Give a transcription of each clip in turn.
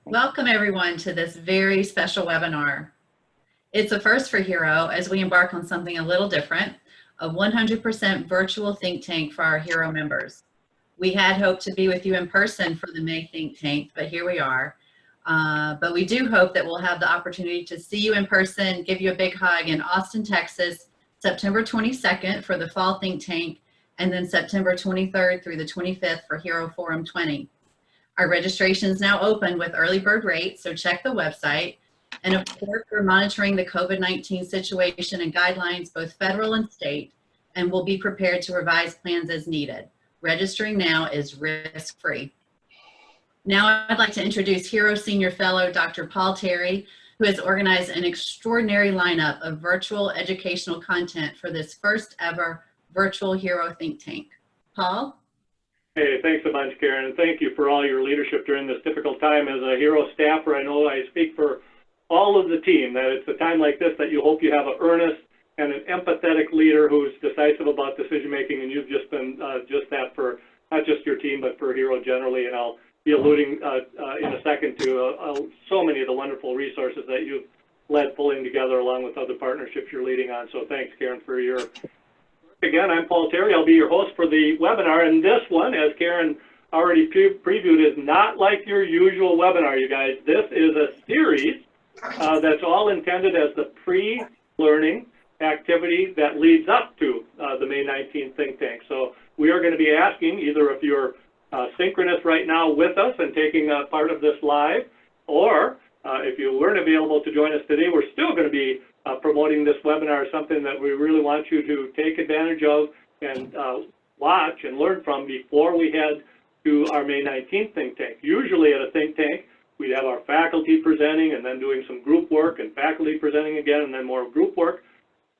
Welcome everyone to this very special webinar. It's a first for HERO as we embark on something a little different, a 100% virtual think tank for our HERO members. We had hoped to be with you in person for the May think tank, but here we are. But we do hope that we'll have the opportunity to see you in person, give you a big hug in Austin, Texas, September 22nd for the fall think tank, and then September 23rd through the 25th for HERO Forum 20. Our registration is now open with early bird rates, so check the website. And of course, we're monitoring the COVID-19 situation and guidelines, both federal and state, and we'll be prepared to revise plans as needed. Registering now is risk-free. Now I'd like to introduce HERO Senior Fellow, Dr. Paul Terry, who has organized an extraordinary lineup of virtual educational content for this first ever virtual HERO think tank. Paul? Hey, thanks a bunch, Karen, and thank you for all your leadership during this difficult time. As a HERO staffer, I know I speak for all of the team that it's a time like this that you hope you have an earnest and an empathetic leader who's decisive about decision making, and you've just been just that for not just your team, but for HERO generally. And I'll be alluding in a second to so many of the wonderful resources that you've led pulling together along with other partnerships you're leading on. So thanks, Karen, for your Again, I'm Paul Terry. I'll be your host for the webinar, and this one, as Karen already previewed, is not like your usual webinar, you guys. This is a series that's all intended as the pre-learning activity that leads up to the May 19th think tank. So we are going to be asking either if you're synchronous right now with us and taking part of this live, or if you weren't available to join us today, we're still going to be promoting this webinar as something that we really want you to take advantage of and watch and learn from before we head to our May 19th think tank. Usually at a think tank, we'd have our faculty presenting and then doing some group work, and faculty presenting again and then more group work.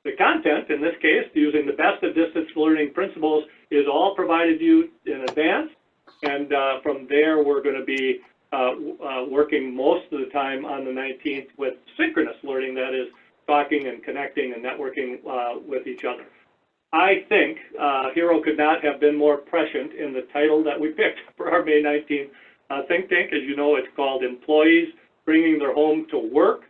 The content, in this case, using the best of distance learning principles, is all provided to you in advance, and from there we're going to be working most of the time on the 19th with synchronous learning, that is, talking and connecting and networking with each other. I think HERO could not have been more prescient in the title that we picked for our May 19th think tank. As you know, it's called Employees Bringing Their Home to Work,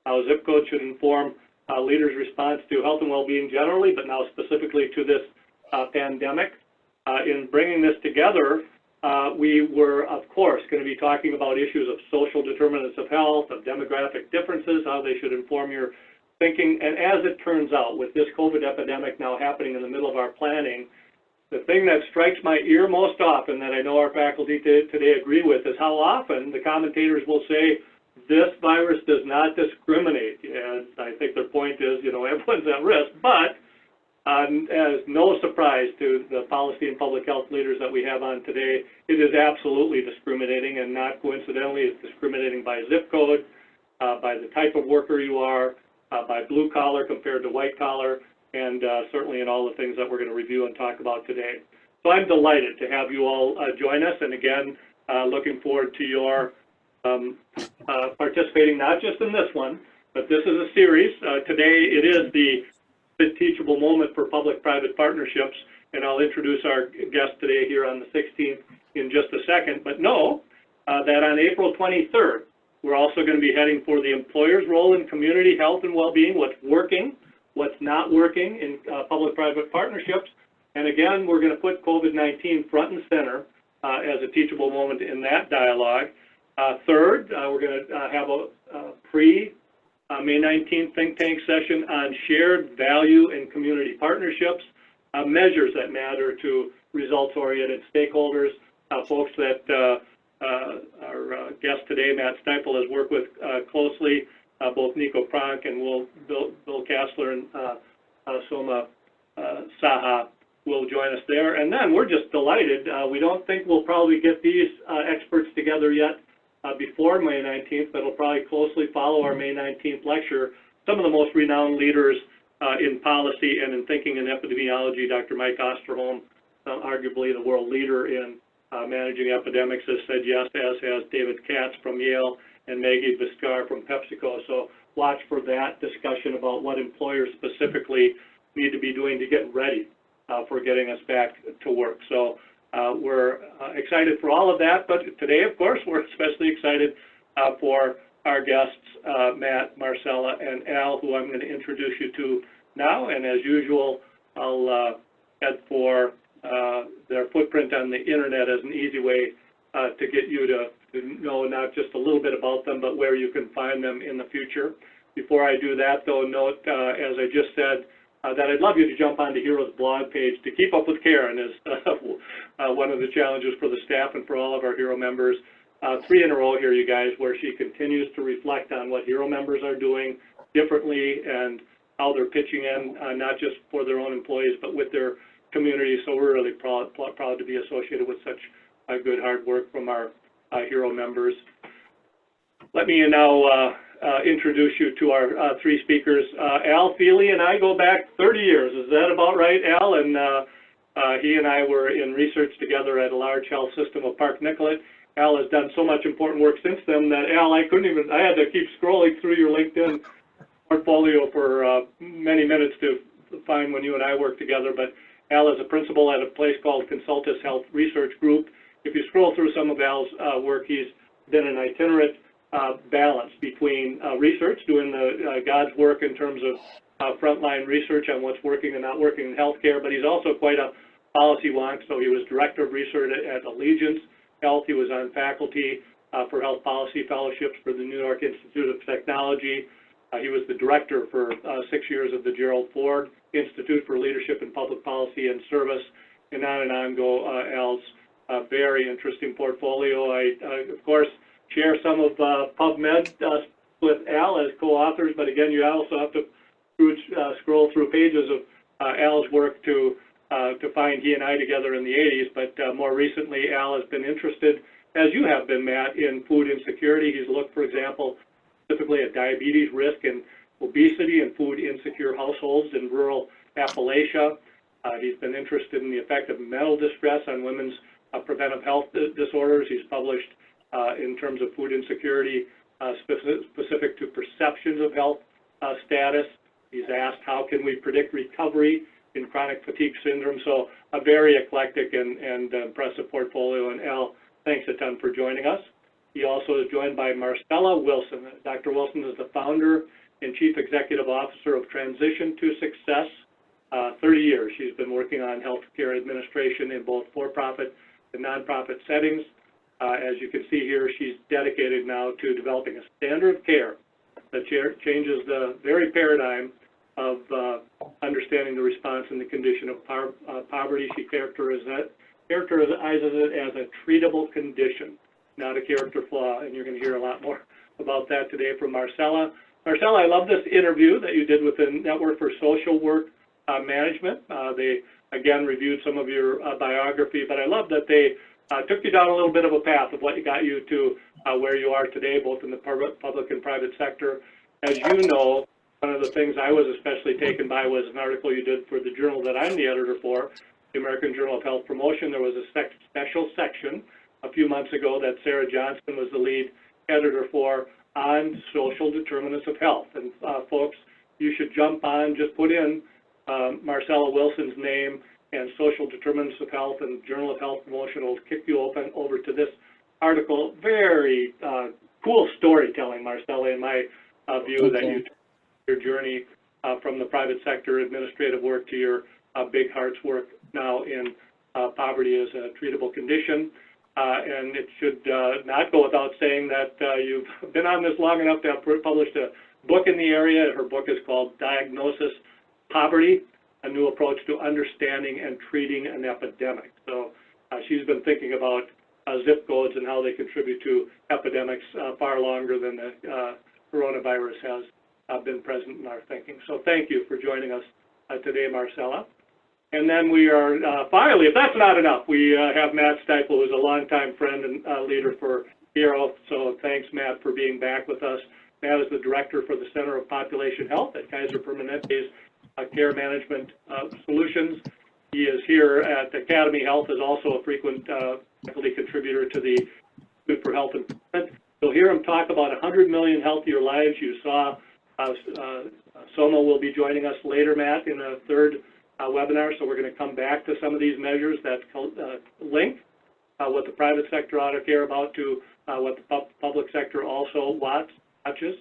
how zip code should inform leaders' response to health and well-being generally, but now specifically to this pandemic. In bringing this together, we were, of course, going to be talking about issues of social determinants of health, of demographic differences, how they should inform your thinking. And as it turns out, with this COVID epidemic now happening in the middle of our planning, the thing that strikes my ear most often, that I know our faculty today agree with, is how often the commentators will say, this virus does not discriminate. And I think their point is, you know, everyone's at risk, but as no surprise to the policy and public health leaders that we have on today, it is absolutely discriminating, and not coincidentally, it's discriminating by zip code, by the type of worker you are, by blue collar compared to white collar, and certainly in all the things that we're going to review and talk about today. So I'm delighted to have you all join us, and again, looking forward to your participating not just in this one, but this is a series. Today it is the Teachable moment for public-private partnerships, and I'll introduce our guest today here on the 16th in just a second. But know that on April 23rd, we're also going to be heading for the employer's role in community health and well-being, what's working, what's not working in public-private partnerships. And again, we're going to put COVID-19 front and center as a teachable moment in that dialogue. Third, we're going to have a May 19th think tank session on shared value and community partnerships, measures that matter to results-oriented stakeholders, folks that our guest today, Matt Steipel, has worked with closely, both Nico Pronk and Bill Kassler and Soma Saha will join us there. And then we're just delighted. We don't think we'll probably get these experts together yet before May 19th, but it'll probably closely follow our May 19th lecture. Some of the most renowned leaders in policy and in thinking and epidemiology, Dr. Mike Osterholm, arguably the world leader in managing epidemics, has said yes, as has David Katz from Yale and Maggie Biscar from PepsiCo. So watch for that discussion about what employers specifically need to be doing to get ready for getting us back to work. So We're excited for all of that, but today, of course, we're especially excited for our guests, Matt, Marcella, and Al, who I'm going to introduce you to now. And as usual, I'll head for their footprint on the internet as an easy way to get you to know not just a little bit about them, but where you can find them in the future. Before I do that, though, note, as I just said, that I'd love you to jump onto HERO's blog page to keep up with Karen is one of the challenges for the staff and for all of our HERO members. 3 in a row here, you guys, where she continues to reflect on what HERO members are doing differently and how they're pitching in, not just for their own employees, but with their community. So we're really proud to be associated with such good hard work from our HERO members. Let me now introduce you to our 3 speakers. Al Feely and I go back 30 years. Is that about right, Al? And he and I were in research together at a large health system of Park Nicollet. Al has done so much important work since then that, Al, I had to keep scrolling through your LinkedIn portfolio for many minutes to find when you and I worked together. But Al is a principal at a place called Consultus Health Research Group. If you scroll through some of Al's work, he's been an itinerant balance between research, doing God's work in terms of frontline research on what's working and not working in healthcare, but he's also quite a policy wonk. So he was director of research at Allegiance Health. He was on faculty for health policy fellowships for the New York Institute of Technology. He was the director for 6 years of the Gerald Ford Institute for Leadership in Public Policy and Service, and on go Al's very interesting portfolio. I, of course, share some of PubMed with Al as co-authors, but again, you also have to scroll through pages of Al's work to find he and I together in the 80s, but more recently, Al has been interested, as you have been, Matt, in food insecurity. He's looked, for example, specifically at diabetes risk and obesity and food insecure households in rural Appalachia. He's been interested in the effect of mental distress on women's preventive health disorders. He's published in terms of food insecurity specific to perceptions of health status. He's asked, how can we predict recovery in chronic fatigue syndrome? So a very eclectic and impressive portfolio. And Al, thanks a ton for joining us. He also is joined by Marcella Wilson. Dr. Wilson is the founder and chief executive officer of Transition to Success. 30 years she's been working on healthcare administration in both for-profit and nonprofit settings. As you can see here, she's dedicated now to developing a standard of care that changes the very paradigm of understanding the response and the condition of poverty. She characterizes it as a treatable condition, not a character flaw, and you're going to hear a lot more about that today from Marcella. Marcella, I love this interview that you did with the Network for Social Work Management. They, again, reviewed some of your biography, but I love that they took you down a little bit of a path of what got you to where you are today, both in the public and private sector. As you know, one of the things I was especially taken by was an article you did for the journal that I'm the editor for, the American Journal of Health Promotion. There was a special section a few months ago that Sarah Johnston was the lead editor for on social determinants of health. And folks, you should jump on, just put in Marcella Wilson's name and social determinants of health, and Journal of Health Promotion will kick you over to this article. Very cool storytelling, Marcella, in my view, that you took your journey from the private sector administrative work to your big heart's work now in poverty as a treatable condition. And it should not go without saying that you've been on this long enough to have published a book in the area. Her book is called Diagnosis Poverty, a New Approach to Understanding and Treating an Epidemic. So she's been thinking about zip codes and how they contribute to epidemics far longer than the coronavirus has been present in our thinking. So thank you for joining us today, Marcella. And then we are finally, if that's not enough, we have Matt Stiefel, who's a longtime friend and leader for HERO. So thanks, Matt, for being back with us. Matt is the director for the Center of Population Health at Kaiser Permanente's Care Management Solutions. He is here at Academy Health, is also a frequent faculty contributor to the Institute for Health Improvement. You'll hear him talk about 100 million healthier lives. You saw Soma will be joining us later, Matt, in a third webinar, so we're going to come back to some of these measures that link what the private sector ought to care about to what the public sector also watches.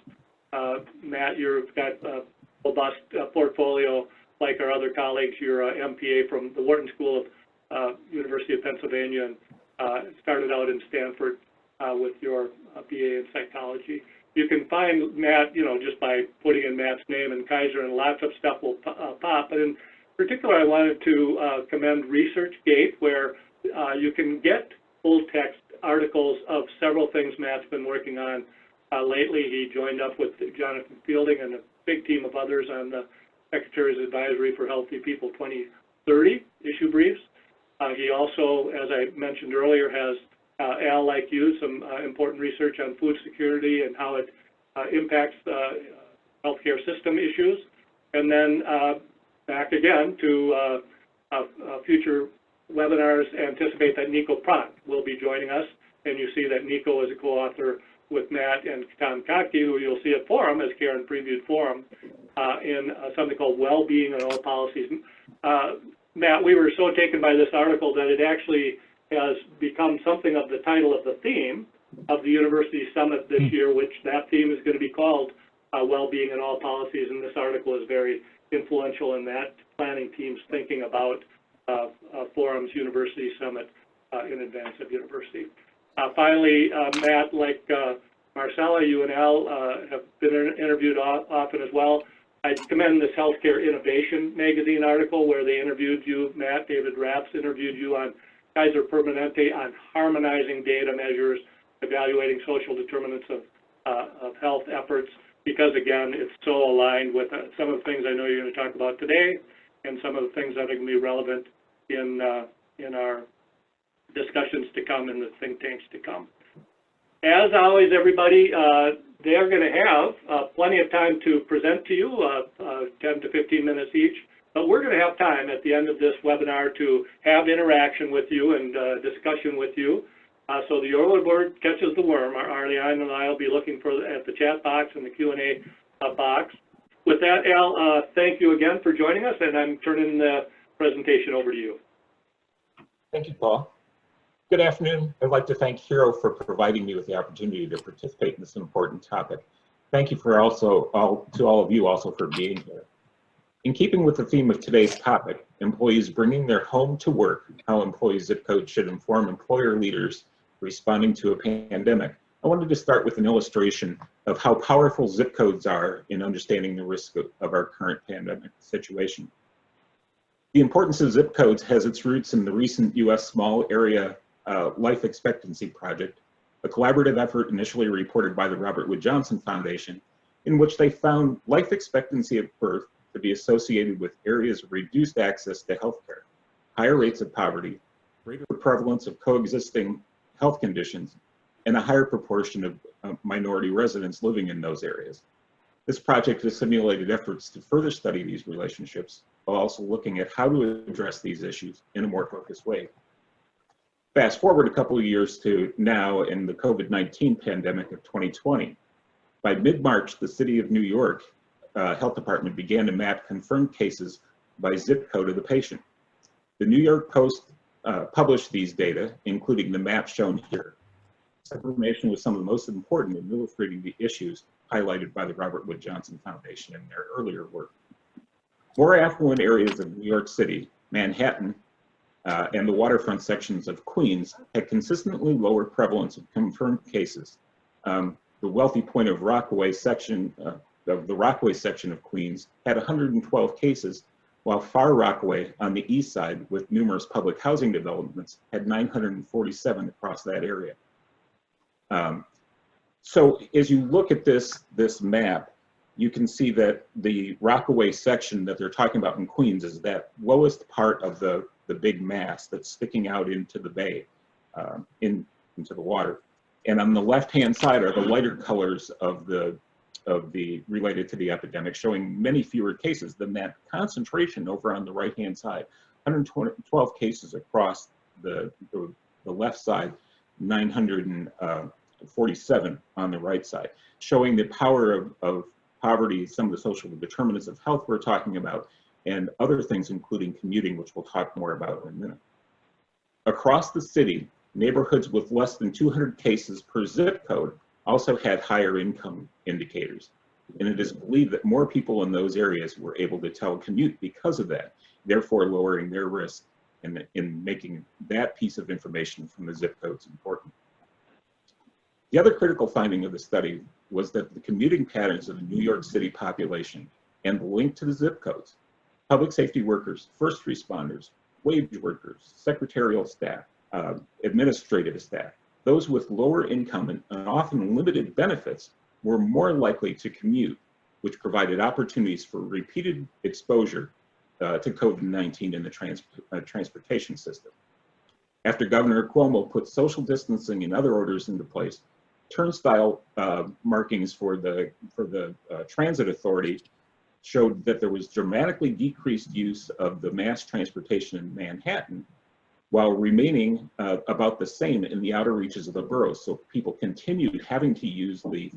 Matt, you've got a robust portfolio like our other colleagues. You're a MPA from the Wharton School of University of Pennsylvania and started out in Stanford with your BA in psychology. You can find Matt, just by putting in Matt's name and Kaiser, and lots of stuff will pop. But in particular, I wanted to commend ResearchGate, where you can get full text articles of several things Matt's been working on lately. He joined up with Jonathan Fielding and a big team of others on the Secretary's Advisory for Healthy People 2030 issue briefs. He also, as I mentioned earlier, has Al, like you, some important research on food security and how it impacts healthcare system issues. And then back again to future webinars, anticipate that Nico Pratt will be joining us. And you see that Nico is a co-author with Matt and Tom Kottke, who you'll see at Forum, as Karen previewed Forum, in something called Well-Being and All Policies. Matt, we were so taken by this article that it actually has become something of the title of the theme of the University Summit this year, which that theme is going to be called Well-Being and All Policies, and this article is very influential in that planning team's thinking about Forum's University Summit in advance of university. Finally, Matt, like Marcella, you and Al have been interviewed often as well. I commend this Healthcare Innovation magazine article where they interviewed you, Matt. David Rapps interviewed you on Kaiser Permanente on harmonizing data measures, evaluating social determinants of health efforts, because again, it's so aligned with some of the things I know you're going to talk about today and some of the things that are going to be relevant in our discussions to come and the think tanks to come. As always, everybody, they're going to have plenty of time to present to you, 10 to 15 minutes each, but we're going to have time at the end of this webinar to have interaction with you and discussion with you. So the early bird catches the worm. Arleanne and I will be looking at the chat box and the Q&A box. With that, Al, thank you again for joining us, and I'm turning the presentation over to you. Thank you, Paul. Good afternoon. I'd like to thank Hero for providing me with the opportunity to participate in this important topic. Thank you for to all of you also for being here. In keeping with the theme of today's topic, employees bringing their home to work, how employee zip codes should inform employer leaders responding to a pandemic, I wanted to start with an illustration of how powerful zip codes are in understanding the risk of our current pandemic situation. The importance of zip codes has its roots in the recent U.S. Small Area Life Expectancy Project, a collaborative effort initially reported by the Robert Wood Johnson Foundation, in which they found life expectancy at birth to be associated with areas of reduced access to healthcare, higher rates of poverty, greater prevalence of coexisting health conditions, and a higher proportion of minority residents living in those areas. This project has simulated efforts to further study these relationships while also looking at how to address these issues in a more focused way. Fast forward a couple of years to now in the COVID-19 pandemic of 2020. By mid-March, the City of New York Health Department began to map confirmed cases by zip code of the patient. The New York Post published these data, including the map shown here. This information was some of the most important in illustrating the issues highlighted by the Robert Wood Johnson Foundation in their earlier work. More affluent areas of New York City, Manhattan, and the waterfront sections of Queens had consistently lower prevalence of confirmed cases. The wealthy Point of Rockaway section of the Rockaway section of Queens had 112 cases, while Far Rockaway on the east side, with numerous public housing developments, had 947 across that area. So as you look at this map, you can see that the Rockaway section that they're talking about in Queens is that lowest part of the big mass that's sticking out into the bay, into the water. And on the left-hand side are the lighter colors of the related to the epidemic, showing many fewer cases than that concentration over on the right-hand side. 112 cases across the left side, 947 on the right side, showing the power of poverty, some of the social determinants of health we're talking about, and other things, including commuting, which we'll talk more about in a minute. Across the city, neighborhoods with less than 200 cases per zip code also had higher income indicators. And it is believed that more people in those areas were able to telecommute because of that, therefore lowering their risk in making that piece of information from the zip codes important. The other critical finding of the study was that the commuting patterns of the New York City population and the link to the zip codes, public safety workers, first responders, wage workers, secretarial staff, administrative staff, those with lower income and often limited benefits were more likely to commute, which provided opportunities for repeated exposure to COVID-19 in the transportation system. After Governor Cuomo put social distancing and other orders into place, turnstile markings for the transit authority showed that there was dramatically decreased use of the mass transportation in Manhattan, while remaining about the same in the outer reaches of the boroughs. So people continued having to use the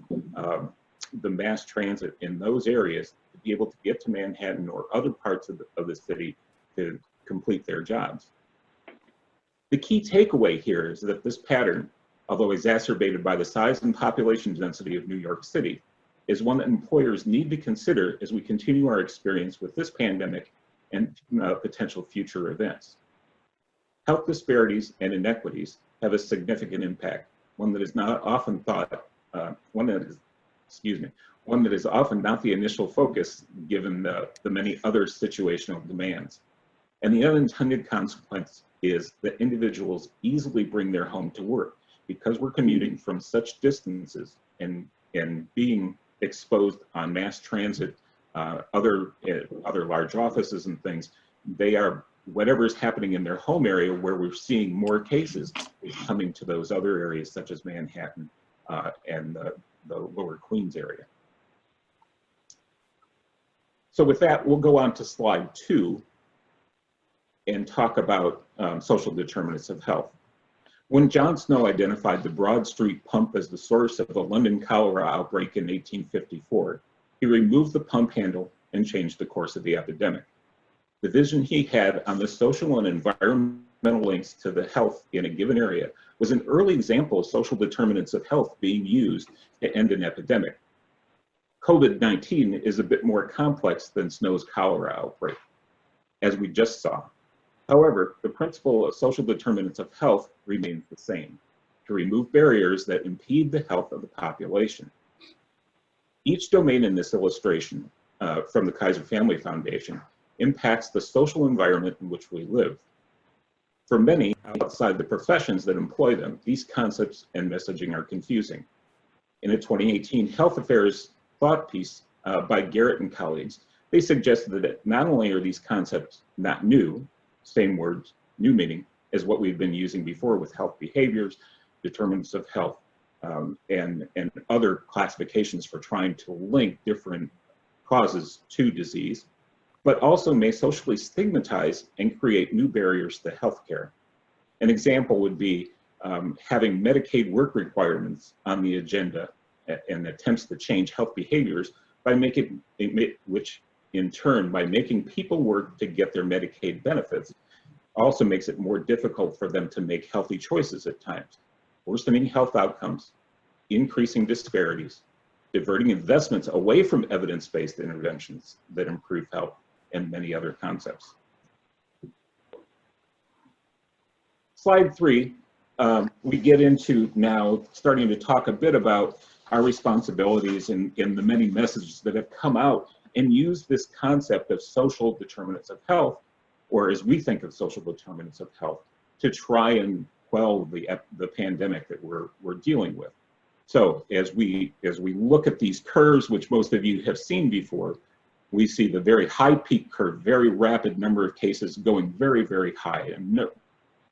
mass transit in those areas to be able to get to Manhattan or other parts of the city to complete their jobs. The key takeaway here is that this pattern, although exacerbated by the size and population density of New York City, is one that employers need to consider as we continue our experience with this pandemic and potential future events. Health disparities and inequities have a significant impact, one that is not often thought, one that is often not the initial focus given the many other situational demands. And the unintended consequence is that individuals easily bring their home to work because we're commuting from such distances and being exposed on mass transit, other large offices and things. They are, whatever is happening in their home area where we're seeing more cases is coming to those other areas such as Manhattan and the lower Queens area. So with that, we'll go on to slide 2 and talk about social determinants of health. When John Snow identified the Broad Street pump as the source of the London cholera outbreak in 1854, he removed the pump handle and changed the course of the epidemic. The vision he had on the social and environmental links to the health in a given area was an early example of social determinants of health being used to end an epidemic. COVID-19 is a bit more complex than Snow's cholera outbreak, as we just saw. However, the principle of social determinants of health remains the same: to remove barriers that impede the health of the population. Each domain in this illustration from the Kaiser Family Foundation impacts the social environment in which we live. For many outside the professions that employ them, these concepts and messaging are confusing. In a 2018 Health Affairs thought piece by Garrett and colleagues, they suggested that not only are these concepts not new, same words, new meaning, as what we've been using before with health behaviors, determinants of health, and other classifications for trying to link different causes to disease, but also may socially stigmatize and create new barriers to healthcare. An example would be having Medicaid work requirements on the agenda and attempts to change health behaviors by which in turn, by making people work to get their Medicaid benefits, also makes it more difficult for them to make healthy choices at times, worsening health outcomes, increasing disparities, diverting investments away from evidence-based interventions that improve health, and many other concepts. Slide 3, we get into now starting to talk a bit about our responsibilities and the many messages that have come out and use this concept of social determinants of health, or as we think of social determinants of health, to try and quell the pandemic that we're dealing with. So as we look at these curves, which most of you have seen before, we see the very high peak curve, very rapid number of cases going very, very high, and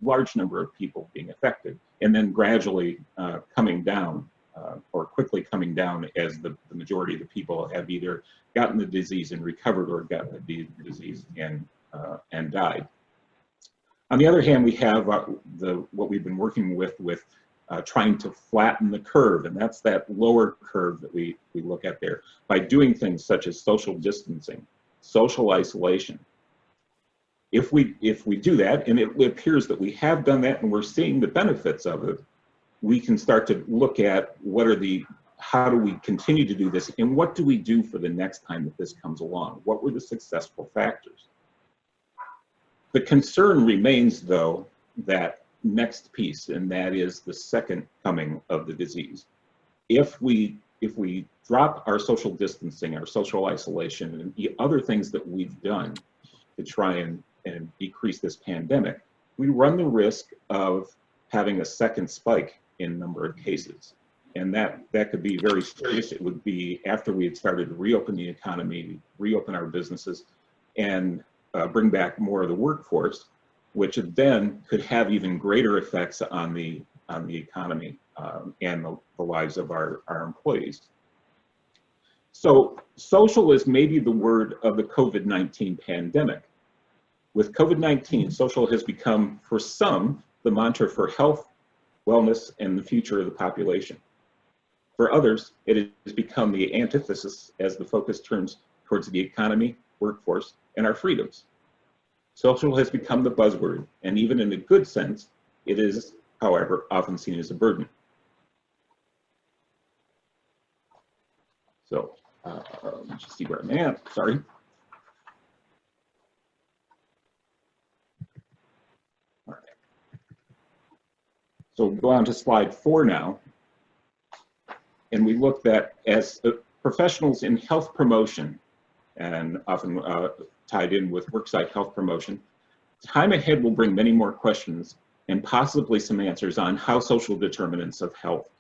large number of people being affected, and then gradually coming down, or quickly coming down as the majority of the people have either gotten the disease and recovered or gotten the disease and died. On the other hand, we have what we've been working with trying to flatten the curve, and that's that lower curve that we look at there by doing things such as social distancing, social isolation. If we do that, and it appears that we have done that and we're seeing the benefits of it, we can start to look at how do we continue to do this, and what do we do for the next time that this comes along? What were the successful factors? The concern remains, though, that next piece, and that is the second coming of the disease. If we drop our social distancing, our social isolation, and the other things that we've done to try and decrease this pandemic, we run the risk of having a second spike in number of cases. And that could be very serious. It would be after we had started to reopen the economy, reopen our businesses, and bring back more of the workforce, which then could have even greater effects on the economy and the lives of our employees. So social is maybe the word of the COVID-19 pandemic. With COVID-19, social has become, for some, the mantra for health, wellness, and the future of the population. For others, it has become the antithesis as the focus turns towards the economy, workforce, and our freedoms. Social has become the buzzword, and even in a good sense, it is, however, often seen as a burden. So, let me just see where I'm at, sorry. All right. So we'll go on to slide 4 now. And we looked at as professionals in health promotion, and often tied in with worksite health promotion, time ahead will bring many more questions and possibly some answers on how social determinants of health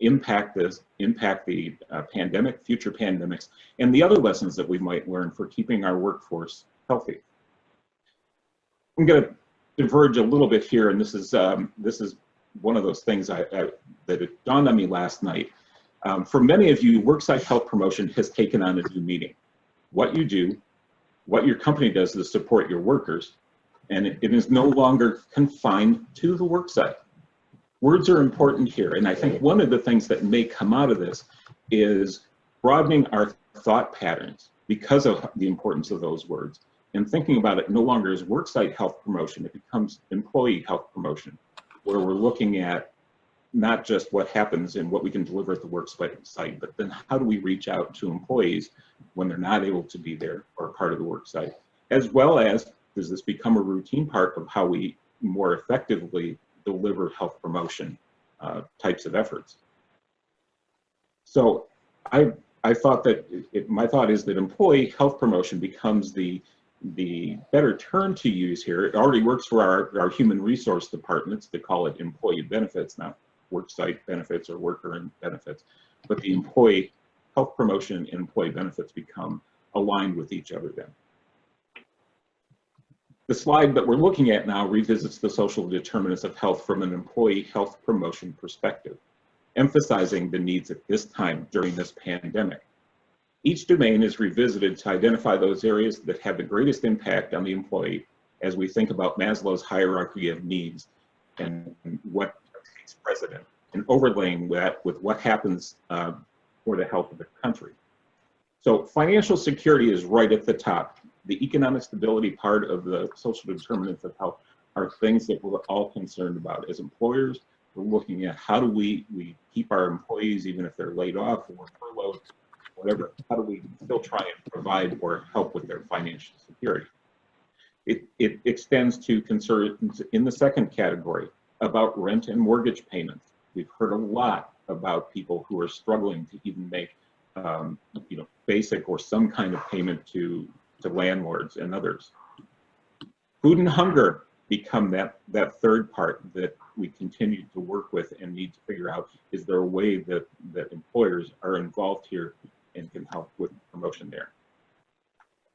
impact the pandemic, future pandemics, and the other lessons that we might learn for keeping our workforce healthy. I'm going to diverge a little bit here, and this is one of those things that it dawned on me last night. For many of you, worksite health promotion has taken on a new meaning. What you do, what your company does to support your workers, and it is no longer confined to the worksite. Words are important here, and I think one of the things that may come out of this is broadening our thought patterns because of the importance of those words, and thinking about it no longer as worksite health promotion, it becomes employee health promotion, where we're looking at not just what happens and what we can deliver at the work site, but then how do we reach out to employees when they're not able to be there or part of the work site, as well as does this become a routine part of how we more effectively deliver health promotion types of efforts. So I thought that my thought is that employee health promotion becomes the better term to use here. It already works for our human resource departments to call it employee benefits now. Worksite benefits or worker benefits, but the employee health promotion and employee benefits become aligned with each other then. The slide that we're looking at now revisits the social determinants of health from an employee health promotion perspective, emphasizing the needs at this time during this pandemic. Each domain is revisited to identify those areas that have the greatest impact on the employee as we think about Maslow's hierarchy of needs and what takes precedent, and overlaying that with what happens for the health of the country. So financial security is right at the top. The economic stability part of the social determinants of health are things that we're all concerned about. As employers, we're looking at how do we keep our employees, even if they're laid off or furloughed, whatever, how do we still try and provide or help with their financial security? It extends to concerns in the second category about rent and mortgage payments. We've heard a lot about people who are struggling to even make basic or some kind of payment to landlords and others. Food and hunger become that third part that we continue to work with and need to figure out, is there a way that employers are involved here and can help with promotion there?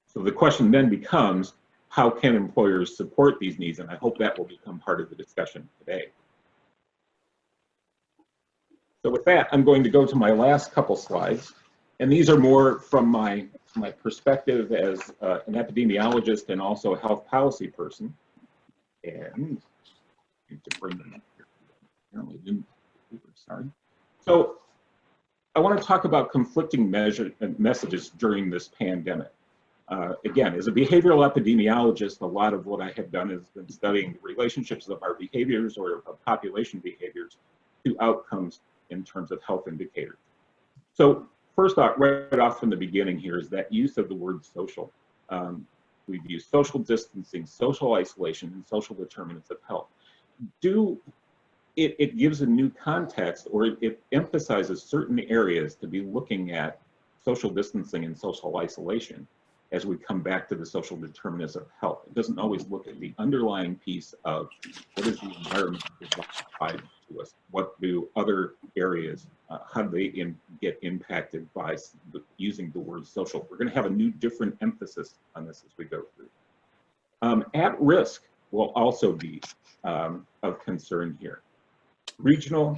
So the question then becomes, how can employers support these needs? And I hope that will become part of the discussion today. So with that, I'm going to go to my last couple slides. And these are more from my perspective as an epidemiologist and also a health policy person. And I need to bring them up here. Apparently didn't. Sorry. So I want to talk about conflicting messages during this pandemic. Again, as a behavioral epidemiologist, a lot of what I have done has been studying the relationships of our behaviors or of population behaviors to outcomes in terms of health indicators. So first off, right off from the beginning here is that use of the word social. We've used social distancing, social isolation, and social determinants of health. It gives a new context, or it emphasizes certain areas to be looking at social distancing and social isolation as we come back to the social determinants of health. It doesn't always look at the underlying piece of what is the environment provide to us? What do other areas, how do they get impacted by using the word social? We're going to have a new, different emphasis on this as we go through. At risk will also be of concern here. Regional,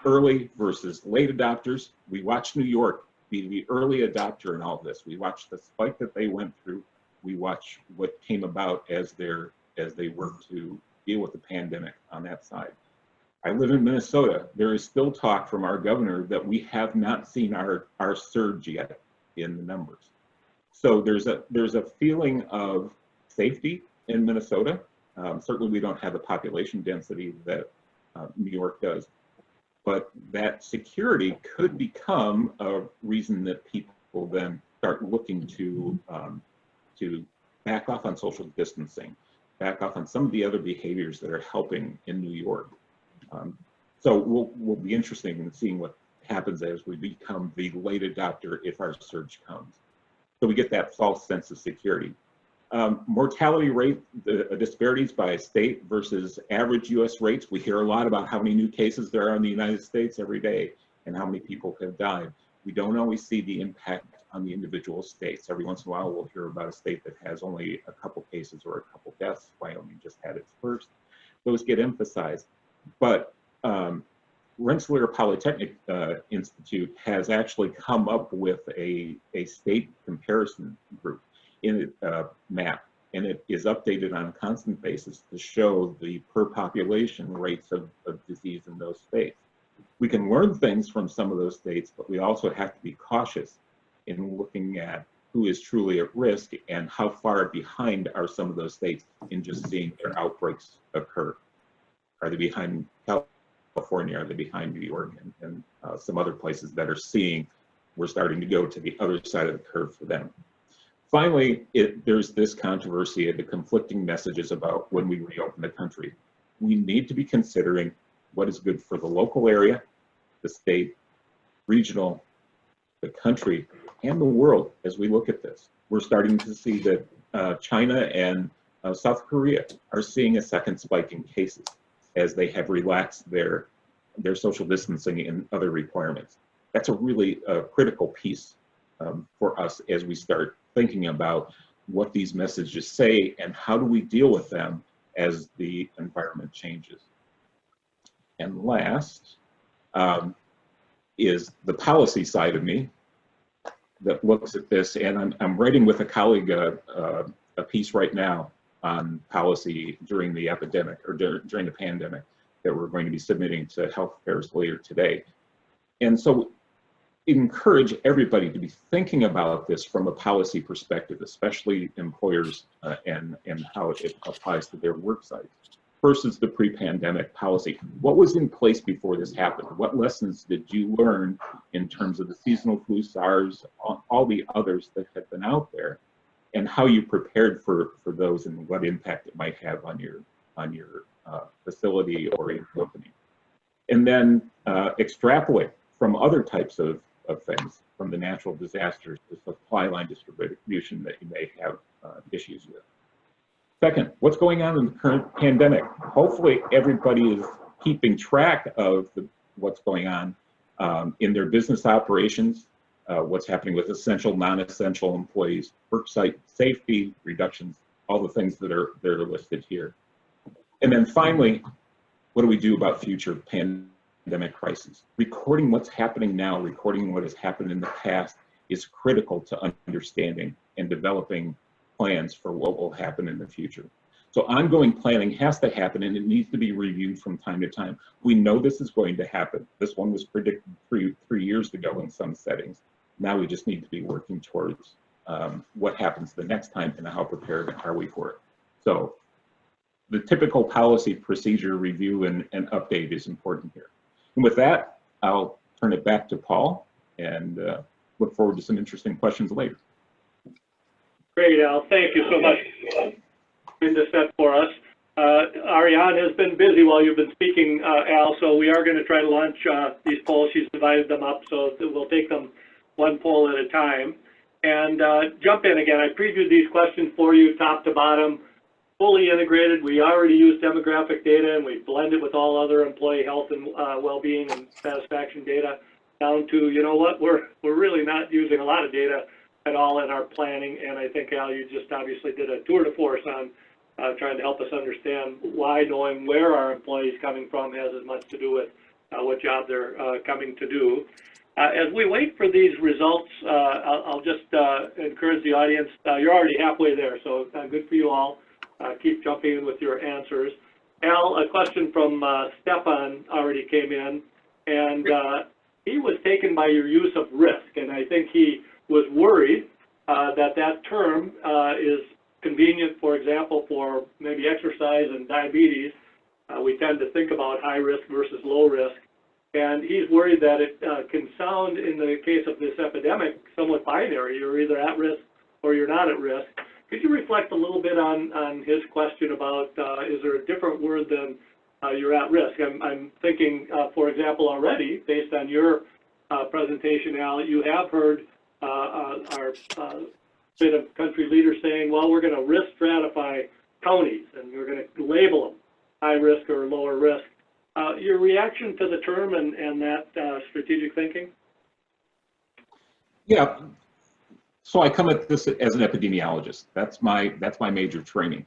early versus late adopters. We watched New York be the early adopter in all of this. We watched the spike that they went through. We watched what came about as they worked to deal with the pandemic on that side. I live in Minnesota. There is still talk from our governor that we have not seen our surge yet in the numbers. So there's a feeling of safety in Minnesota. Certainly we don't have the population density that New York does. But that security could become a reason that people then start looking to back off on social distancing, back off on some of the other behaviors that are helping in New York. So we'll be interested in seeing what happens as we become the late adopter if our surge comes. So we get that false sense of security. Mortality rate, the disparities by state versus average US rates. We hear a lot about how many new cases there are in the United States every day and how many people have died. We don't always see the impact on the individual states. Every once in a while we'll hear about a state that has only a couple cases or a couple deaths. Wyoming just had its first. Those get emphasized. But Rensselaer Polytechnic Institute has actually come up with a state comparison group in a map, and it is updated on a constant basis to show the per population rates of disease in those states. We can learn things from some of those states, but we also have to be cautious in looking at who is truly at risk and how far behind are some of those states in just seeing their outbreaks occur. Are they behind California? Are they behind New York and some other places that are seeing we're starting to go to the other side of the curve for them? Finally, there's this controversy and the conflicting messages about when we reopen the country. We need to be considering what is good for the local area, the state, regional, the country, and the world as we look at this. We're starting to see that China and South Korea are seeing a second spike in cases as they have relaxed their social distancing and other requirements. That's a really critical piece for us as we start thinking about what these messages say and how do we deal with them as the environment changes. And last is the policy side of me that looks at this, and I'm writing with a colleague a piece right now on policy during the epidemic or during the pandemic that we're going to be submitting to Health Affairs later today. And so encourage everybody to be thinking about this from a policy perspective, especially employers and how it applies to their work sites. First is the pre-pandemic policy. What was in place before this happened? What lessons did you learn in terms of the seasonal flu, SARS, all the others that have been out there, and how you prepared for those and what impact it might have on your facility or your company? And then extrapolate from other types of things, from the natural disasters to supply line distribution that you may have issues with. Second, what's going on in the current pandemic? Hopefully everybody is keeping track of what's going on in their business operations, what's happening with essential, non-essential employees, worksite safety, reductions, all the things that are listed here. And then finally, what do we do about future pandemic crises? Recording what's happening now, recording what has happened in the past is critical to understanding and developing plans for what will happen in the future. So ongoing planning has to happen, and it needs to be reviewed from time to time. We know this is going to happen. This one was predicted three years ago in some settings. Now we just need to be working towards what happens the next time and how prepared are we for it. So the typical policy procedure review and update is important here. And with that, I'll turn it back to Paul and look forward to some interesting questions later. Great, Al. Thank you so much for this set for us. Ariane has been busy while you've been speaking, Al, so we are going to try to launch these polls. She's divided them up, so we'll take them one poll at a time. And jump in again. I previewed these questions for you, top to bottom, fully integrated. We already use demographic data, and we blend it with all other employee health and well-being and satisfaction data down to, you know what, we're really not using a lot of data at all in our planning. And I think, Al, you just obviously did a tour de force on trying to help us understand why knowing where our employees coming from has as much to do with what job they're coming to do. As we wait for these results, I'll just encourage the audience. You're already halfway there, so good for you all. Keep jumping in with your answers. Al, a question from Stefan already came in, and he was taken by your use of risk, and I think he was worried that term is convenient, for example, for maybe exercise and diabetes. We tend to think about high risk versus low risk. And he's worried that it can sound, in the case of this epidemic, somewhat binary. You're either at risk or you're not at risk. Could you reflect a little bit on his question about, is there a different word than you're at risk? I'm thinking, for example, already, based on your presentation, Al, you have heard our bit of country leaders saying, well, we're going to risk stratify counties, and we're going to label them high risk or lower risk. Your reaction to the term and that strategic thinking? Yeah, so I come at this as an epidemiologist. That's my major training.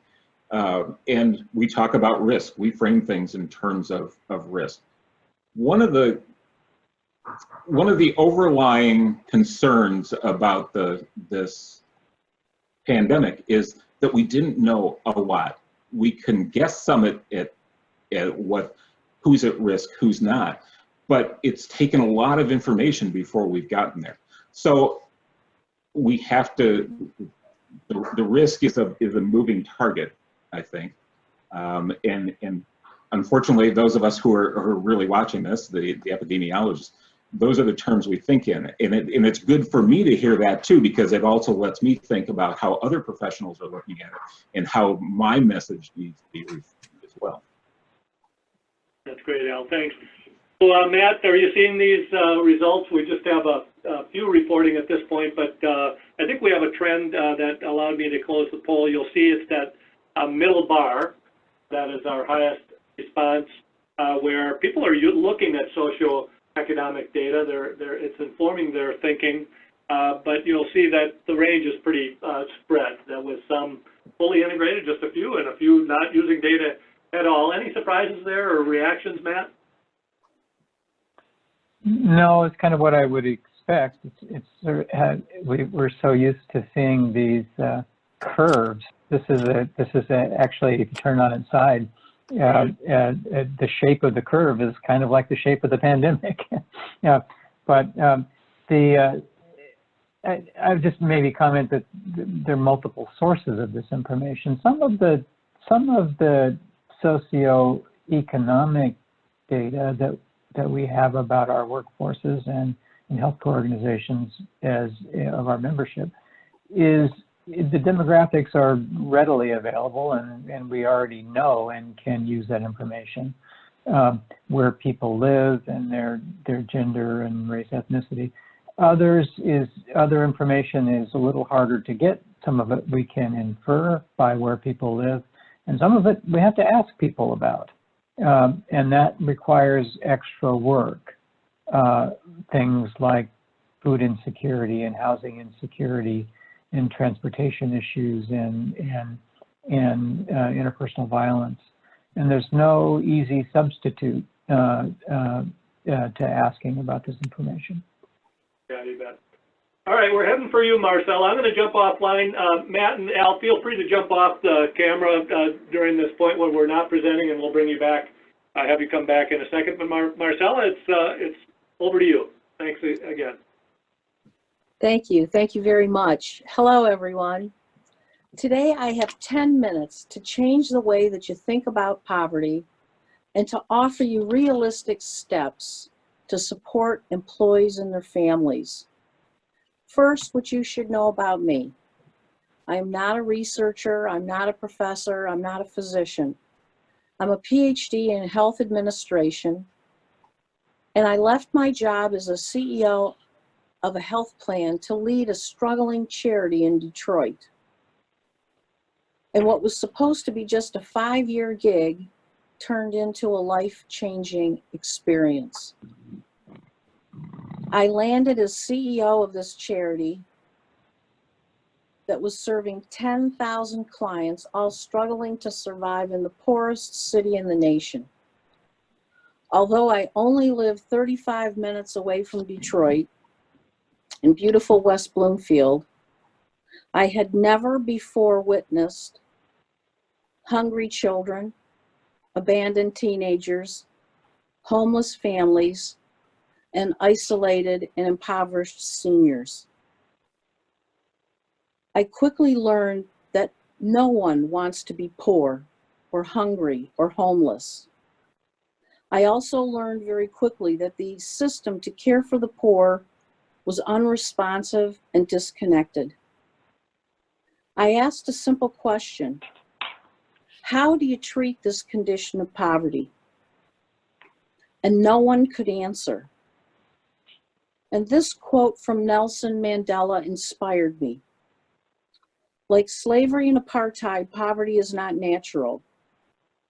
And we talk about risk. We frame things in terms of risk. One of the overlying concerns about this pandemic is that we didn't know a lot. We can guess some at who's at risk, who's not, but it's taken a lot of information before we've gotten there. So we have to, the risk is a moving target, I think. And unfortunately, those of us who are really watching this, the epidemiologists, those are the terms we think in. And it's good for me to hear that too, because it also lets me think about how other professionals are looking at it and how my message needs to be received as well. That's great, Al. Thanks. So, Matt, are you seeing these results? We just have a few reporting at this point, but I think we have a trend that allowed me to close the poll. You'll see it's that middle bar that is our highest response, where people are looking at socioeconomic data. It's informing their thinking, but you'll see that the range is pretty spread. That with some fully integrated, just a few, and a few not using data at all. Any surprises there or reactions, Matt? No, it's kind of what I would expect. We're so used to seeing these curves. This is actually, if you turn on its side, the shape of the curve is kind of like the shape of the pandemic. Yeah, but I just maybe comment that there are multiple sources of this information. Some of the socioeconomic data that we have about our workforces and healthcare organizations of our membership is the demographics are readily available, and we already know and can use that information, where people live and their gender and race, ethnicity. Other information is a little harder to get. Some of it we can infer by where people live, and some of it we have to ask people about, and that requires extra work. Things like food insecurity and housing insecurity and transportation issues and interpersonal violence. And there's no easy substitute to asking about this information. Yeah, you bet. All right, we're heading for you, Marcel. I'm going to jump offline. Matt and Al, feel free to jump off the camera during this point when we're not presenting, and we'll bring you back. I have you come back in a second. But Marcel, it's over to you. Thanks again. Thank you. Thank you very much. Hello, everyone. Today, I have 10 minutes to change the way that you think about poverty and to offer you realistic steps to support employees and their families. First, what you should know about me. I am not a researcher. I'm not a professor. I'm not a physician. I'm a PhD in health administration, and I left my job as a CEO of a health plan to lead a struggling charity in Detroit. And what was supposed to be just a 5-year gig turned into a life-changing experience. I landed as CEO of this charity that was serving 10,000 clients, all struggling to survive in the poorest city in the nation. Although I only live 35 minutes away from Detroit, in beautiful West Bloomfield, I had never before witnessed hungry children, abandoned teenagers, homeless families, and isolated and impoverished seniors. I quickly learned that no one wants to be poor or hungry or homeless. I also learned very quickly that the system to care for the poor was unresponsive and disconnected. I asked a simple question: how do you treat this condition of poverty? And no one could answer. And this quote from Nelson Mandela inspired me. Like slavery and apartheid, poverty is not natural.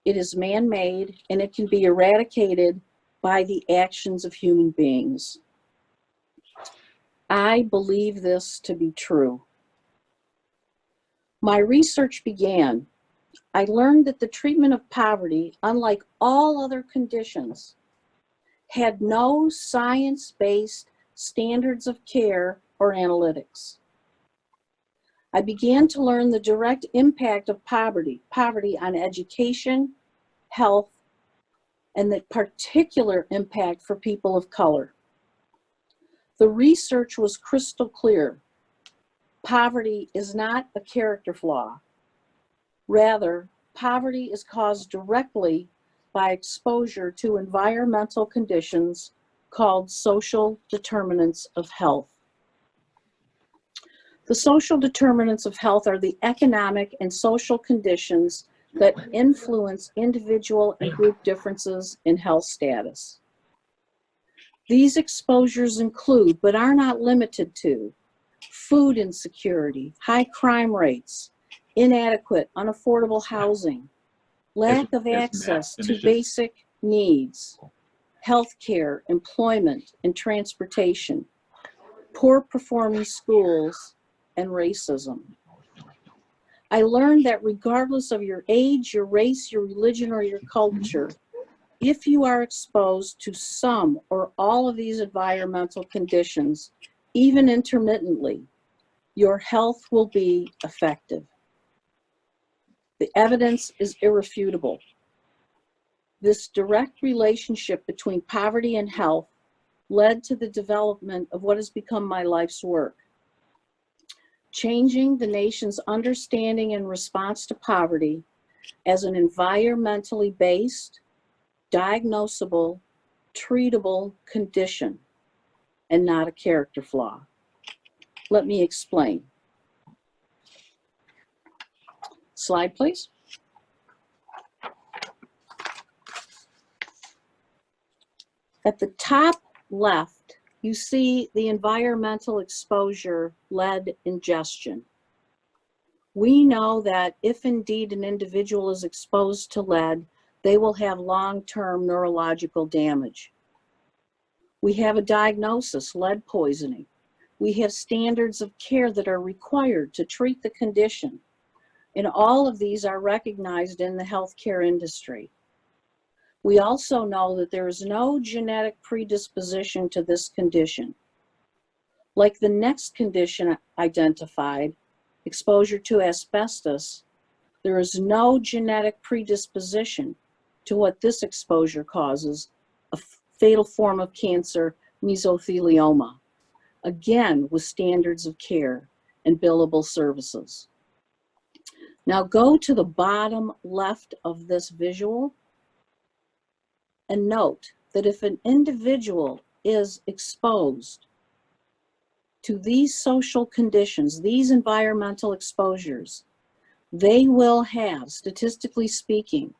It is man-made, and it can be eradicated by the actions of human beings. I believe this to be true. My research began. I learned that the treatment of poverty, unlike all other conditions, had no science-based standards of care or analytics. I began to learn the direct impact of poverty on education, health, and the particular impact for people of color. The research was crystal clear. Poverty is not a character flaw. Rather, poverty is caused directly by exposure to environmental conditions called social determinants of health. The social determinants of health are the economic and social conditions that influence individual and group differences in health status. These exposures include, but are not limited to, food insecurity, high crime rates, inadequate, unaffordable housing, lack of access to basic needs, healthcare, employment, and transportation, poor performing schools, and racism. I learned that regardless of your age, your race, your religion, or your culture, if you are exposed to some or all of these environmental conditions, even intermittently, your health will be affected. The evidence is irrefutable. This direct relationship between poverty and health led to the development of what has become my life's work: changing the nation's understanding and response to poverty as an environmentally based, diagnosable, treatable condition, and not a character flaw. Let me explain. Slide, please. At the top left, you see the environmental exposure lead ingestion. We know that if indeed an individual is exposed to lead, they will have long-term neurological damage. We have a diagnosis, lead poisoning. We have standards of care that are required to treat the condition. And all of these are recognized in the healthcare industry. We also know that there is no genetic predisposition to this condition. Like the next condition identified, exposure to asbestos, there is no genetic predisposition to what this exposure causes, a fatal form of cancer, mesothelioma, again with standards of care and billable services. Now go to the bottom left of this visual and note that if an individual is exposed to these social conditions, these environmental exposures, they will have, statistically speaking,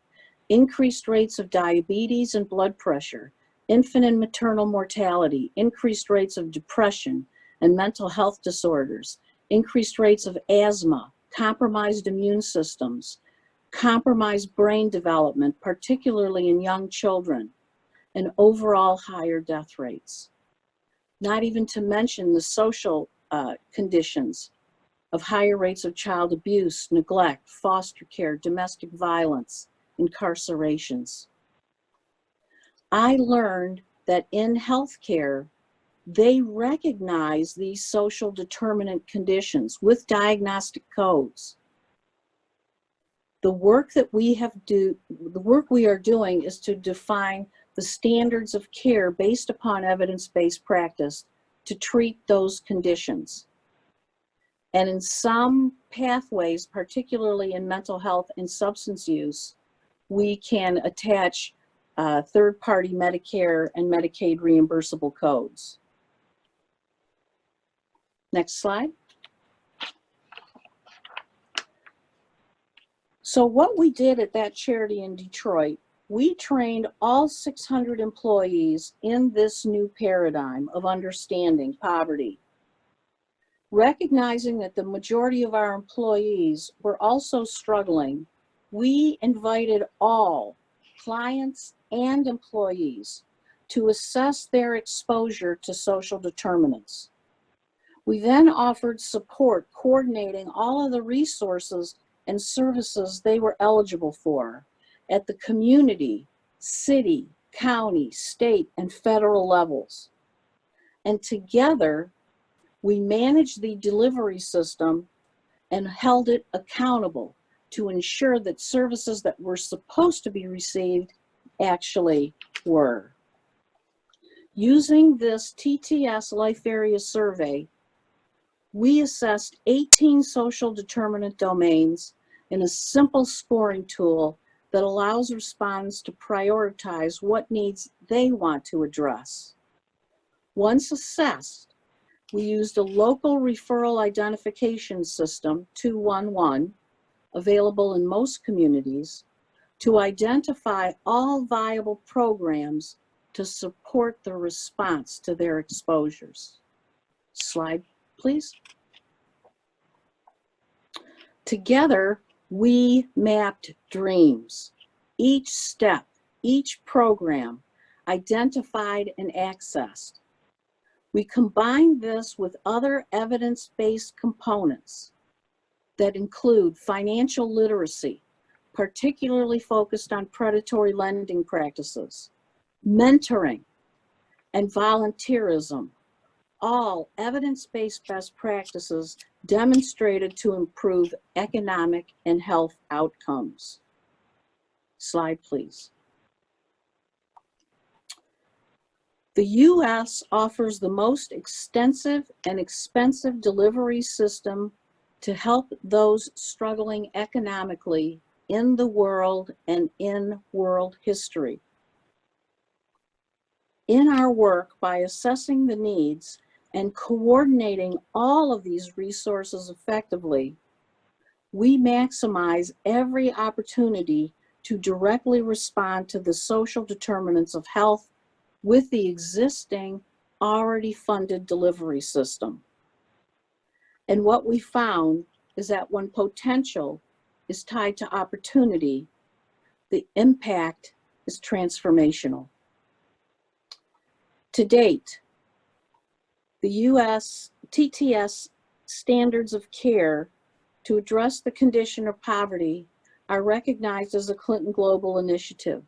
increased rates of diabetes and blood pressure, infant and maternal mortality, increased rates of depression and mental health disorders, increased rates of asthma, compromised immune systems, compromised brain development, particularly in young children, and overall higher death rates. Not even to mention the social conditions of higher rates of child abuse, neglect, foster care, domestic violence, incarcerations. I learned that in healthcare, they recognize these social determinant conditions with diagnostic codes. The work that we are doing is to define the standards of care based upon evidence-based practice to treat those conditions. And in some pathways, particularly in mental health and substance use, we can attach third-party Medicare and Medicaid reimbursable codes. Next slide. So what we did at that charity in Detroit, we trained all 600 employees in this new paradigm of understanding poverty. Recognizing that the majority of our employees were also struggling, we invited all clients and employees to assess their exposure to social determinants. We then offered support coordinating all of the resources and services they were eligible for at the community, city, county, state, and federal levels. And together, we managed the delivery system and held it accountable to ensure that services that were supposed to be received actually were. Using this TTS Life Area Survey, we assessed 18 social determinant domains in a simple scoring tool that allows respondents to prioritize what needs they want to address. Once assessed, we used a local referral identification system, 211, available in most communities, to identify all viable programs to support the response to their exposures. Slide, please. Together, we mapped dreams. Each step, each program, identified and accessed. We combined this with other evidence-based components that include financial literacy, particularly focused on predatory lending practices, mentoring, and volunteerism, all evidence-based best practices demonstrated to improve economic and health outcomes. Slide, please. The U.S. offers the most extensive and expensive delivery system to help those struggling economically in the world and in world history. In our work, by assessing the needs and coordinating all of these resources effectively, we maximize every opportunity to directly respond to the social determinants of health with the existing, already funded delivery system. And what we found is that when potential is tied to opportunity, the impact is transformational. To date, the U.S. TTS standards of care to address the condition of poverty are recognized as a Clinton Global Initiative.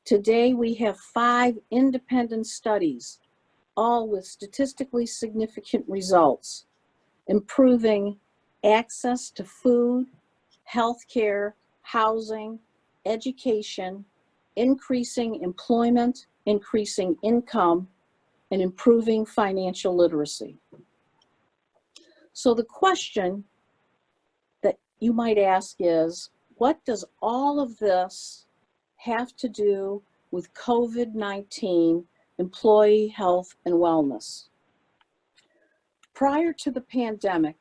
Today, we have 5 independent studies, all with statistically significant results, improving access to food, healthcare, housing, education, increasing employment, increasing income, and improving financial literacy. So the question that you might ask is, what does all of this have to do with COVID-19 employee health and wellness? Prior to the pandemic,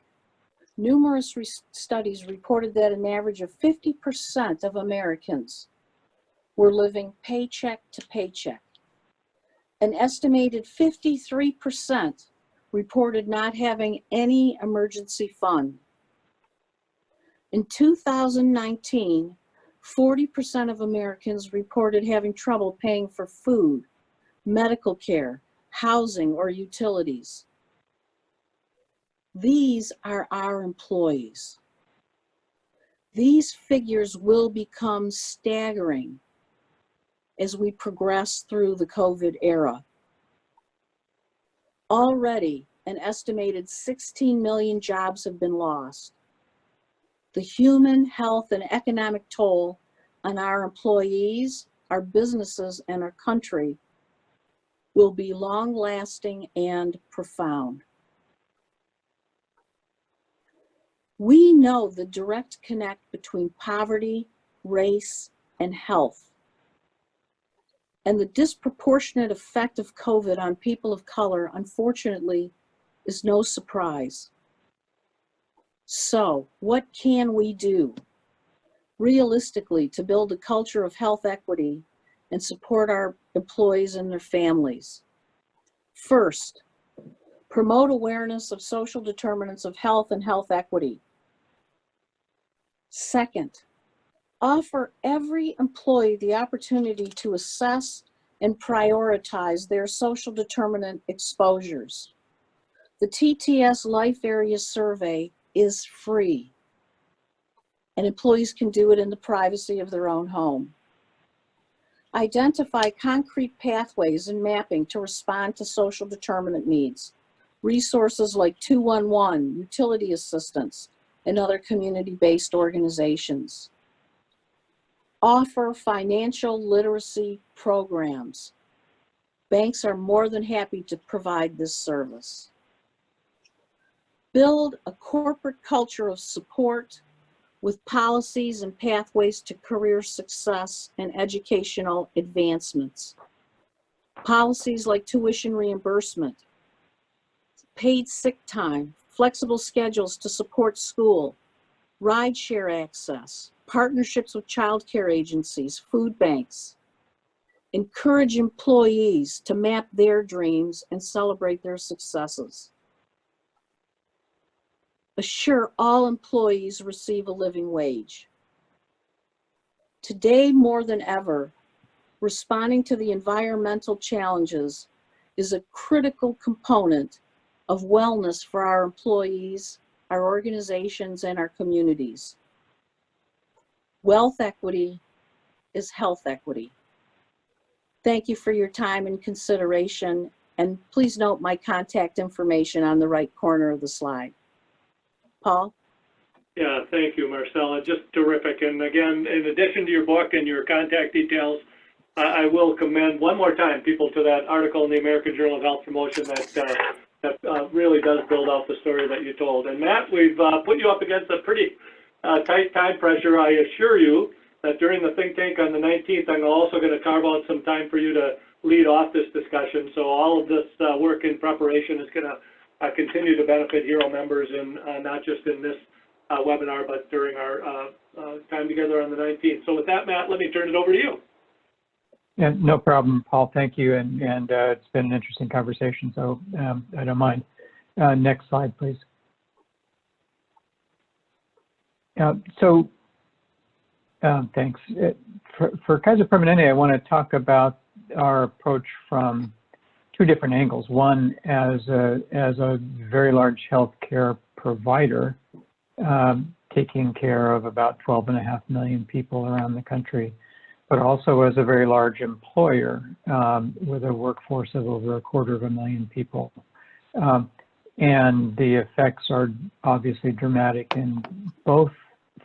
numerous studies reported that an average of 50% of Americans were living paycheck to paycheck. An estimated 53% reported not having any emergency fund. In 2019, 40% of Americans reported having trouble paying for food, medical care, housing, or utilities. These are our employees. These figures will become staggering as we progress through the COVID era. Already, an estimated 16 million jobs have been lost. The human, health, and economic toll on our employees, our businesses, and our country will be long-lasting and profound. We know the direct connect between poverty, race, and health, and the disproportionate effect of COVID on people of color, unfortunately, is no surprise. So, what can we do realistically to build a culture of health equity and support our employees and their families? First, promote awareness of social determinants of health and health equity. Second, offer every employee the opportunity to assess and prioritize their social determinant exposures. The TTS Life Area Survey is free, and employees can do it in the privacy of their own home. Identify concrete pathways and mapping to respond to social determinant needs. Resources like 211, utility assistance, and other community-based organizations. Offer financial literacy programs. Banks are more than happy to provide this service. Build a corporate culture of support with policies and pathways to career success and educational advancements. Policies like tuition reimbursement, paid sick time, flexible schedules to support school, rideshare access, partnerships with childcare agencies, food banks. Encourage employees to map their dreams and celebrate their successes. Assure all employees receive a living wage. Today, more than ever, responding to the environmental challenges is a critical component of wellness for our employees, our organizations, and our communities. Wealth equity is health equity. Thank you for your time and consideration, and please note my contact information on the right corner of the slide. Paul? Yeah, thank you, Marcella. Just terrific. And again, in addition to your book and your contact details, I will commend one more time people to that article in the American Journal of Health Promotion that really does build out the story that you told. And Matt, we've put you up against a pretty tight time pressure. I assure you that during the think tank on the 19th, I'm also going to carve out some time for you to lead off this discussion. So all of this work in preparation is going to continue to benefit HERO members, in not just in this webinar, but during our time together on the 19th. So with that, Matt, let me turn it over to you. Yeah, no problem, Paul. Thank you. And it's been an interesting conversation, so I don't mind. Next slide, please. Thanks. For Kaiser Permanente, I want to talk about our approach from two different angles. One, as a very large healthcare provider, taking care of about 12.5 million people around the country, but also as a very large employer with a workforce of over 250,000 people. And the effects are obviously dramatic in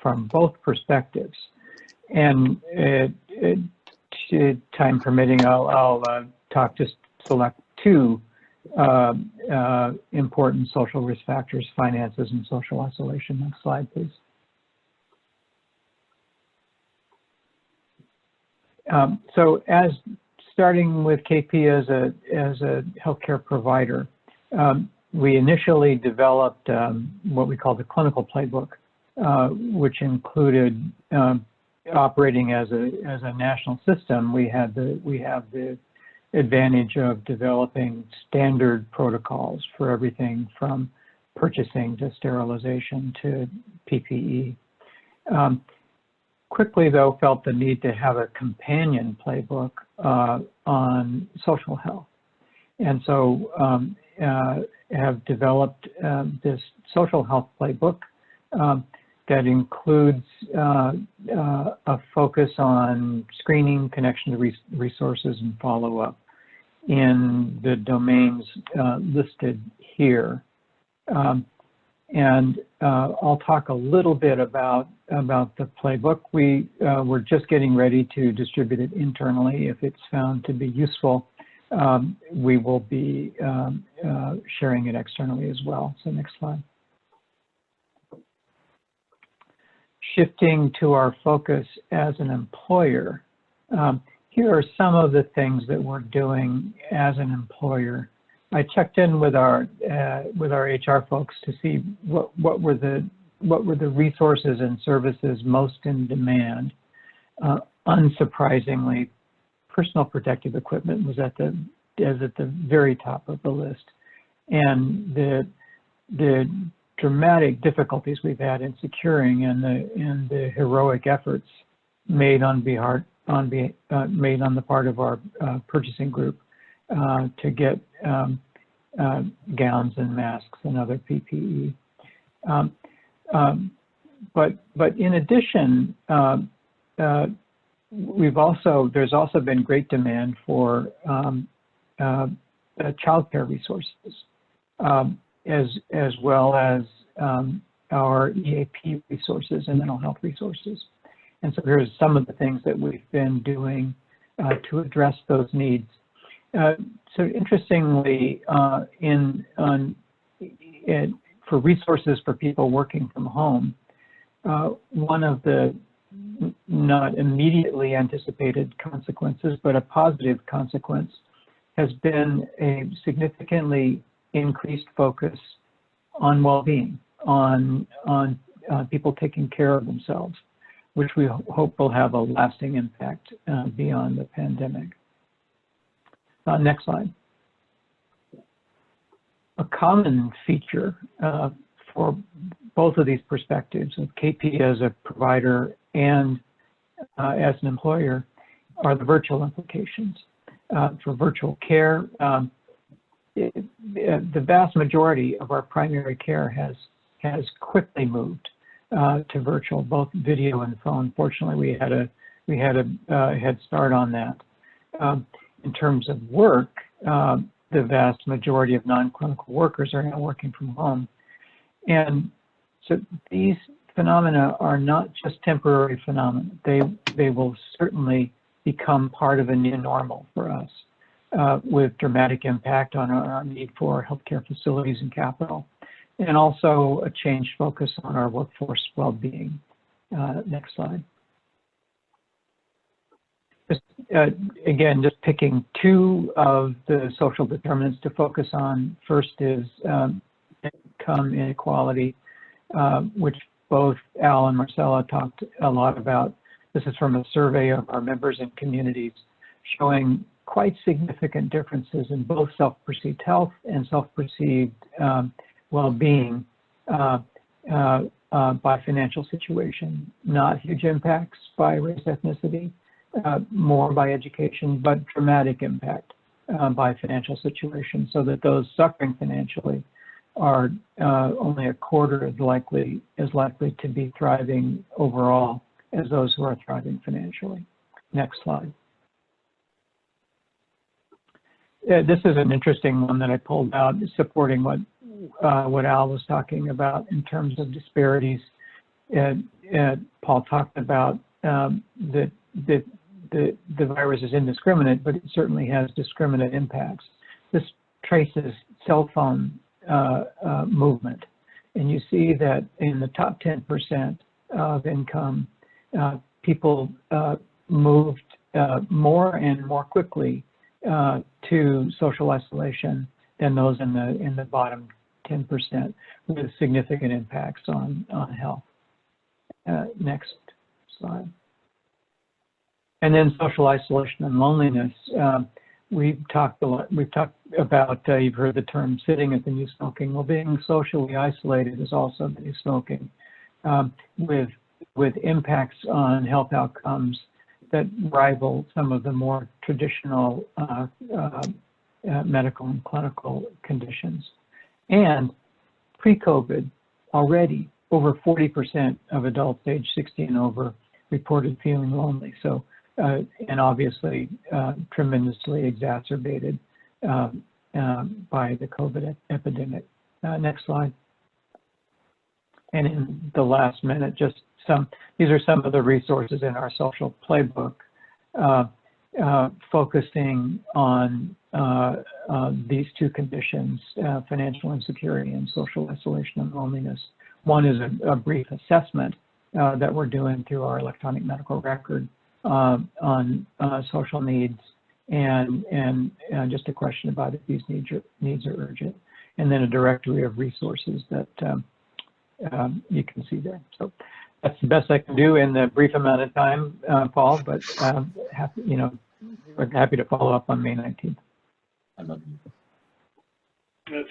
from both perspectives. And time permitting, I'll talk, just select two important social risk factors, finances, and social isolation. Next slide, please. So starting with KP as a healthcare provider, we initially developed what we call the clinical playbook, which included operating as a national system. We have the advantage of developing standard protocols for everything from purchasing to sterilization to PPE. Quickly, though, felt the need to have a companion playbook on social health. And so have developed this social health playbook that includes a focus on screening, connection to resources, and follow-up in the domains listed here. And I'll talk a little bit about the playbook. We're just getting ready to distribute it internally. If it's found to be useful, we will be sharing it externally as well. So next slide. Shifting to our focus as an employer, here are some of the things that we're doing as an employer. I checked in with our HR folks to see what were the resources and services most in demand. Unsurprisingly, personal protective equipment was at the very top of the list, and the dramatic difficulties we've had in securing and the heroic efforts made on the part of our purchasing group to get gowns and masks and other PPE. But in addition, there's also been great demand for childcare resources, as well as our EAP resources and mental health resources. And so here's some of the things that we've been doing to address those needs. So interestingly, for resources for people working from home, one of the not immediately anticipated consequences, but a positive consequence, has been a significantly increased focus on well-being, on people taking care of themselves, which we hope will have a lasting impact beyond the pandemic. Next slide. A common feature for both of these perspectives, of KP as a provider and as an employer, are the virtual implications. For virtual care, the vast majority of our primary care has quickly moved to virtual, both video and phone. Fortunately, we had a head start on that. In terms of work, the vast majority of non-clinical workers are now working from home. And so these phenomena are not just temporary phenomena. They will certainly become part of a new normal for us, with dramatic impact on our need for healthcare facilities and capital, and also a changed focus on our workforce well-being. Next slide. Again, just picking two of the social determinants to focus on. First is income inequality, which both Al and Marcella talked a lot about. This is from a survey of our members and communities, showing quite significant differences in both self-perceived health and self-perceived well-being by financial situation. Not huge impacts by race, ethnicity, more by education, but dramatic impact by financial situation, so that those suffering financially are only a quarter as likely to be thriving overall as those who are thriving financially. Next slide. This is an interesting one that I pulled out, supporting what Al was talking about in terms of disparities. Paul talked about that the virus is indiscriminate, but it certainly has discriminate impacts. This traces cell phone movement. And you see that in the top 10% of income, people moved more and more quickly to social isolation than those in the bottom 10%, with significant impacts on health. Next slide. And then social isolation and loneliness. We've talked about, you've heard the term sitting at the new smoking. Well, being socially isolated is also the new smoking, with impacts on health outcomes that rival some of the more traditional medical and clinical conditions. And pre-COVID, already over 40% of adults age 60 and over reported feeling lonely. So, and obviously tremendously exacerbated by the COVID epidemic. Next slide. And in the last minute, just these are some of the resources in our social playbook, focusing on these two conditions, financial insecurity and social isolation and loneliness. One is a brief assessment that we're doing through our electronic medical record on social needs, and just a question about if these needs are urgent, and then a directory of resources that you can see there. So that's the best I can do in the brief amount of time, Paul, but we're happy to follow up on May 19th. That's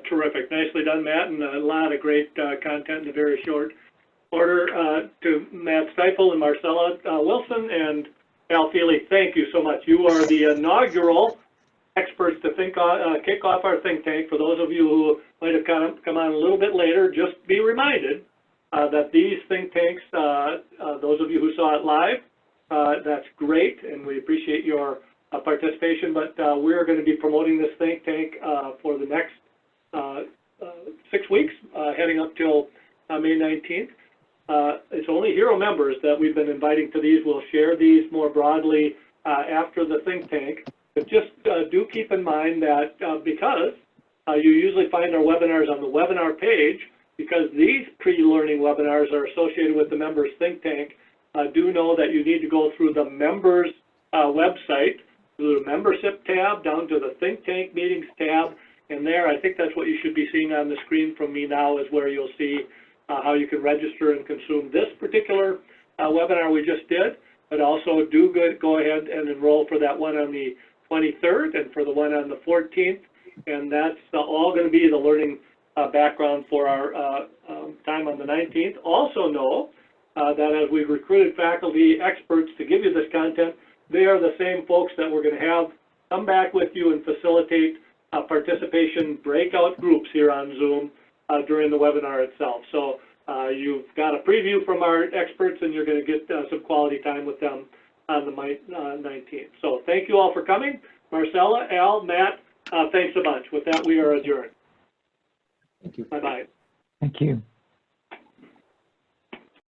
terrific. Nicely done, Matt, and a lot of great content in a very short order. To Matt Stiefel and Marcella Wilson and Al Feely, thank you so much. You are the inaugural experts to kick off our think tank. For those of you who might have come on a little bit later, just be reminded that these think tanks, those of you who saw it live, that's great, and we appreciate your participation, but we're going to be promoting this think tank for the next 6 weeks, heading up till May 19th. It's only HERO members that we've been inviting to these. We'll share these more broadly after the think tank, but just do keep in mind that because you usually find our webinars on the webinar page, because these pre-learning webinars are associated with the members think tank, do know that you need to go through the members website, through the membership tab, down to the think tank meetings tab, and there, I think that's what you should be seeing on the screen from me now, is where you'll see how you can register and consume this particular webinar we just did, but also do go ahead and enroll for that one on the 23rd and for the one on the 14th, and that's all going to be the learning background for our time on the 19th. Also know that as we've recruited faculty experts to give you this content, they are the same folks that we're going to have come back with you and facilitate participation breakout groups here on Zoom during the webinar itself. So you've got a preview from our experts, and you're going to get some quality time with them on the 19th. So thank you all for coming. Marcella, Al, Matt, thanks a bunch. With that, we are adjourned. Thank you. Bye-bye. Thank you.